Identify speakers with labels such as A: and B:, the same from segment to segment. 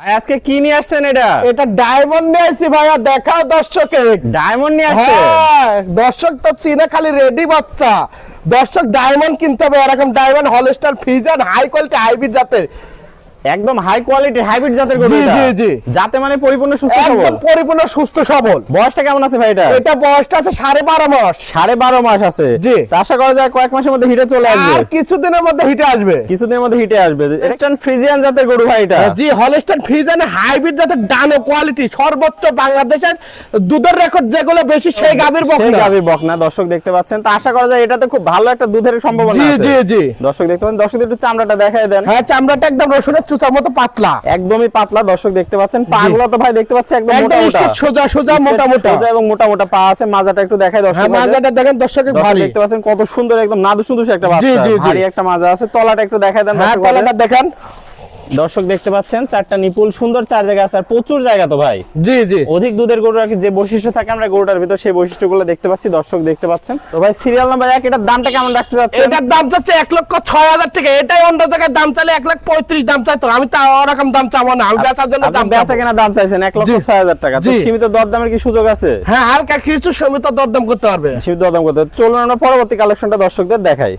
A: আজকে কি নিয়ে আসছেন?
B: এটা ডায়মন্ড নিয়ে আসছি ভাইয়া, দেখাও দর্শকে।
A: ডায়মন্ড নিয়ে আসছেন?
B: হ্যাঁ, দর্শক তো চিনে খালি রেডি বাচ্চা। দর্শক ডায়মন্ড কিনতে হবে, এরকম diamond Holstein Friesian high quality hybrid জাতের,
A: একদম হাই কোয়ালিটি হাইব্রিড জাতের গরু।
B: জি জি জি,
A: জাতে মানে পরিপূর্ণ সুস্থ সবল,
B: একদম পরিপূর্ণ সুস্থ সবল।
A: বয়সটা কেমন আছে ভাই এটা?
B: এটা বয়সটা আছে 12.5 মাস।
A: 12.5 মাস আছে।
B: জি।
A: তা আশা করা যায় কয়েক মাসের মধ্যে হিটে চলে আসবে।
B: আর কিছুদিনের মধ্যে হিটে আসবে।
A: কিছুদিনের মধ্যে হিটে আসবে। হলস্টাইন ফ্রিজিয়ান জাতের গরু ভাই এটা?
B: জি, হলস্টাইন ফ্রিজিয়ান হাইব্রিড জাতের ডানো কোয়ালিটি, সর্বোচ্চ বাংলাদেশের দুধের রেকর্ড যেগুলো বেশি সেই গাভীর
A: সেই
B: বকনা।
A: গাভীর বকনা দর্শক দেখতে পাচ্ছেন। তা আশা করা যায় এটাতে খুব ভালো একটা দুধের সম্ভাবনা
B: জি
A: আছে।
B: জি জি,
A: দর্শক দেখতে পাচ্ছেন। দর্শক একটু চামড়াটা দেখায় দেন।
B: হ্যাঁ, চামড়াটা একদম রসুনের চুচার মতো পাতলা,
A: একদমই পাতলা। দর্শক দেখতে পাচ্ছেন পাগুলো তো ভাই দেখতে পাচ্ছেন একদম মোটা
B: একদম
A: মোটা,
B: স্ট্রেট সোজা সোজা মোটা মোটা,
A: সোজা এবং মোটা মোটা পা আছে। মাজাটা একটু দেখায় দর্শক।
B: হ্যাঁ, মাজাটা দেখেন দর্শকের
A: দর্শক
B: ভারী।
A: দেখতে পাচ্ছেন কত সুন্দর, একদম নাদু সুন্দর একটা বাচ্চা,
B: জি, জি, জি।
A: ভারী একটা মাজা আছে। তলাটা একটু দেখায় দেন।
B: হ্যাঁ, তলাটা দেখেন।
A: দর্শক দেখতে পাচ্ছেন চারটা নিপুল সুন্দর, চার জায়গা আছে আর প্রচুর জায়গা তো ভাই।
B: জি জি,
A: অধিক দুধের গরুর আর কি যে বৈশিষ্ট্য থাকে আমরা গরুটার ভিতর সেই বৈশিষ্ট্যগুলো দেখতে পাচ্ছি। দর্শক দেখতে পাচ্ছেন। তো ভাই সিরিয়াল নাম্বার 1 এটার দামটা কেমন রাখতে যাচ্ছেন?
B: এটার দাম চাচ্ছে 1,06,000 টাকা। এটাই অন্য জায়গায় দাম চাইলে 1,35,000 দাম চাইতো, আমি তা ওরকম দাম চাবো না, আমি বেচার জন্য
A: আপনি
B: দাম
A: বেচা
B: চাবো।
A: কেনা দাম চাইছেন 1,06,000 টাকা। তো
B: জি।
A: সীমিত দরদামের কি সুযোগ আছে?
B: হ্যাঁ, হালকা কিছু সীমিত দরদাম করতে পারবে।
A: সীমিত দরদাম করতে হবে। চলুন আমরা পরবর্তী কালেকশনটা দর্শকদের দেখাই।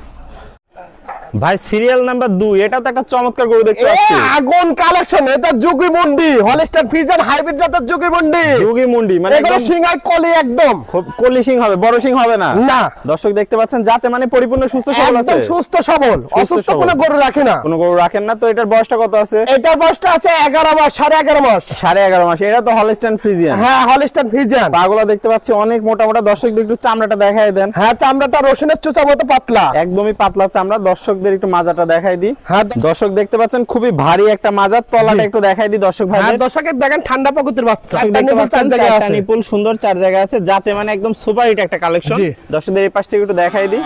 A: ভাই সিরিয়াল নাম্বার 2 এটা তো একটা চমৎকার গরু দেখতে পাচ্ছি।
B: আগুন কালেকশন, এটা যুগি মুন্ডি হলস্টাইন ফ্রিজিয়ান হাইব্রিড জাতের যুগি মুন্ডি।
A: যুগি মুন্ডি মানে
B: এগুলো
A: একদম
B: সিংহাই কলি একদম।
A: খুব কলি সিং হবে, বড় সিং হবে না।
B: না,
A: দর্শক দেখতে পাচ্ছেন যাতে মানে পরিপূর্ণ সুস্থ সবল আছে,
B: একদম সুস্থ সবল, অসুস্থ
A: সবল।
B: কোনো গরু রাখে না।
A: কোনো গরু রাখেন না। তো এটার বয়সটা কত আছে?
B: এটার বয়সটা আছে 11 মাস, 11.5 মাস।
A: 11.5 মাস। এটা তো হলস্টাইন ফ্রিজিয়ান।
B: হ্যাঁ, হলস্টাইন ফ্রিজিয়ান।
A: পাগুলো দেখতে পাচ্ছি অনেক মোটা মোটা। দর্শক একটু চামড়াটা দেখায় দেন।
B: হ্যাঁ, চামড়াটা রসুনের চুচার মতো পাতলা,
A: একদমই পাতলা চামড়া। দর্শকদের একটু মাজাটা দেখাই দিই।
B: হ্যাঁ
A: দর্শক দেখতে পাচ্ছেন খুবই ভারী একটা মাজা। তলাটা একটু দেখাই দিই দর্শক ভাই।
B: হ্যাঁ, দর্শকের দেখেন ঠান্ডা প্রকৃতির বাচ্চা।
A: দর্শক দেখতে পাচ্ছেন চারটা নিপুল সুন্দর, চার জায়গা আছে, যাতে মানে একদম সুপার হিট একটা কালেকশন।
B: জি।
A: দর্শকদের এই পাশ থেকে একটু দেখাই দিই।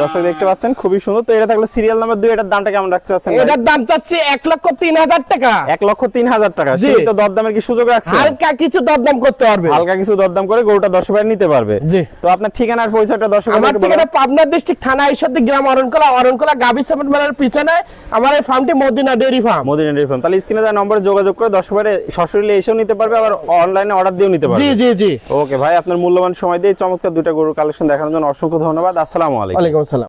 A: দর্শক দেখতে পাচ্ছেন খুবই সুন্দর। তো এটা থাকলে সিরিয়াল নাম্বার 2 এটার দামটা কেমন রাখতে চাচ্ছেন?
B: এটার দাম চাচ্ছি 1,03,000 টাকা।
A: 1,03,000 টাকা।
B: জি।
A: সেই তো দরদামের কি সুযোগ রাখছে?
B: হালকা কিছু দরদাম করতে পারবে,
A: হালকা কিছু দরদাম করে গরুটা দর্শক ভাই নিতে পারবে।
B: জি।
A: তো আপনার ঠিকানার পরিচয়টা দর্শক
B: আমার ঠিকানা পাবনা ডিস্ট্রিক্ট থানা ঈশ্বরদী গ্রাম অরণকোলা গাভী সেমেন্ট মেলার পিছনে আমার এই ফার্মটি Madina dairy farm.
A: Madina dairy farm. তাহলে স্ক্রিনে দেওয়া নম্বরে যোগাযোগ করে দর্শক ভাই সরাসরি এসেও নিতে পারবে, আবার অনলাইনে অর্ডার দিয়েও নিতে পারবে।
B: জি জি জি,
A: ওকে ভাই, আপনার মূল্যবান সময় দিয়ে চমৎকার দুইটা গরুর কালেকশন দেখানোর জন্য অসংখ্য ধন্যবাদ। আসসালামু আলাইকুম।
B: ওয়ালাইকুম আসসালাম।